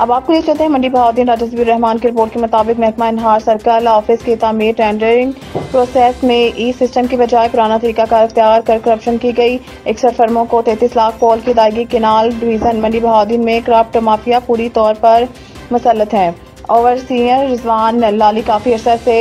अब आपको ये कहते हैं मंडी बहाउद्दीन राजा रहमान की रिपोर्ट के मुताबिक महकमा इनहार सर्कल ऑफिस की तामीर टेंडरिंग प्रोसेस में ई सिस्टम की बजाय पुराना तरीकाकार इख्तियार कर करप्शन की गई। 61 फर्मों को 33 लाख पोल की अदायगी। केनाल डिवीजन मंडी बहाउद्दीन में क्रॉफ्ट माफिया पूरी तौर पर मुसल्लत है। ओवरसीयर रिजवान लाली काफी अर्सा से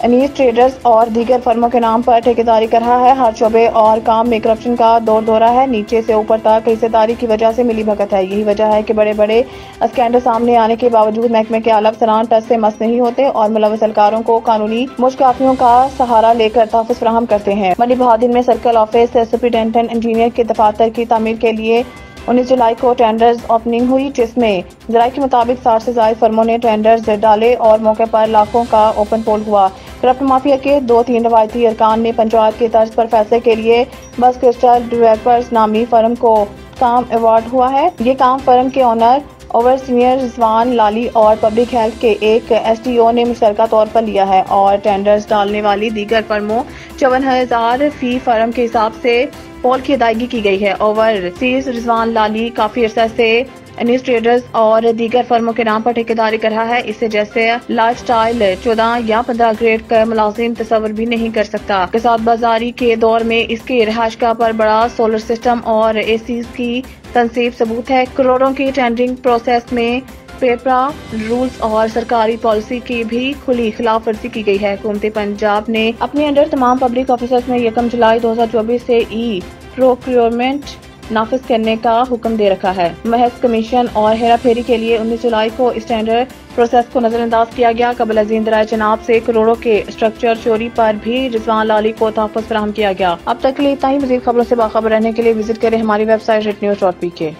अनीस ट्रेडर्स और दीगर फर्मों के नाम पर ठेकेदारी कर रहा है। हर शोबे और काम में करप्शन का दौर दौरा है। नीचे से ऊपर तक हिस्सेदारी की वजह से मिली भगत है। यही वजह है कि बड़े बड़े स्कैंडल सामने आने के बावजूद महकमे के आला अफसरान टच से मस नहीं होते और मुलव्वस एहलकारों को कानूनी मुश्किलातों का सहारा लेकर तहफ़्फ़ुज़ फराहम करते हैं। मंडी बहाउद्दीन में सर्कल ऑफिस सुपरिटेंडेंट इंजीनियर के दफातर की तामीर के लिए 19 जुलाई को टेंडर्स ओपनिंग हुई, जिसमें जराये के मुताबिक 60 से ज्यादा फर्मों ने टेंडर्स डाले और मौके पर लाखों का ओपन पोल हुआ। करप्ट माफिया के 2-3 रवायती अरकान ने पंचायत की तर्ज पर फैसले के लिए बस क्रिस्टल डेवलपर्स नामी फर्म को काम अवार्ड हुआ है। ये काम फर्म के ऑनर ओवरसीयर रिजवान लाली और पब्लिक हेल्थ के एक SDO ने मुश्तरका तौर पर लिया है और टेंडर्स डालने वाली दीगर फर्मों 54,000 फी फर्म के हिसाब से पोल की अदायगी की गई है। ओवरसीयर रिजवान लाली काफी अरसा से अनीस ट्रेडर्स और दीगर फर्मों के नाम पर ठेकेदारी कर रहा है। इससे जैसे लाइफ स्टाइल 14 या 15 ग्रेड का मुलाजिम तस्वर भी नहीं कर सकता। कसाद बाजारी के दौर में इसके रिहायशगाह पर बड़ा सोलर सिस्टम और AC की तनसीब सबूत है। करोड़ों की टेंडरिंग प्रोसेस में पेपरा रूल्स और सरकारी पॉलिसी की भी खुली खिलाफ वर्जी की गई है। हुकूमत पंजाब ने अपने अंडर तमाम पब्लिक ऑफिसर्स में 1 जुलाई 2024 से ई प्रोक्योरमेंट नाफिज करने का हुक्म दे रखा है। महज कमीशन और हेरा फेरी के लिए 19 जुलाई को इस टेंडर प्रोसेस को नजरअंदाज किया गया। कबल अजीम दराए जनाब से करोड़ों के स्ट्रक्चर चोरी पर भी रिजवान लाली को तहफ़्फ़ुज़ फराहम किया गया। अब तक के लिए इतना ही। मज़ीद खबरों से बाखबर रहने के लिए विजिट करें हमारी वेबसाइट ritnews.pk।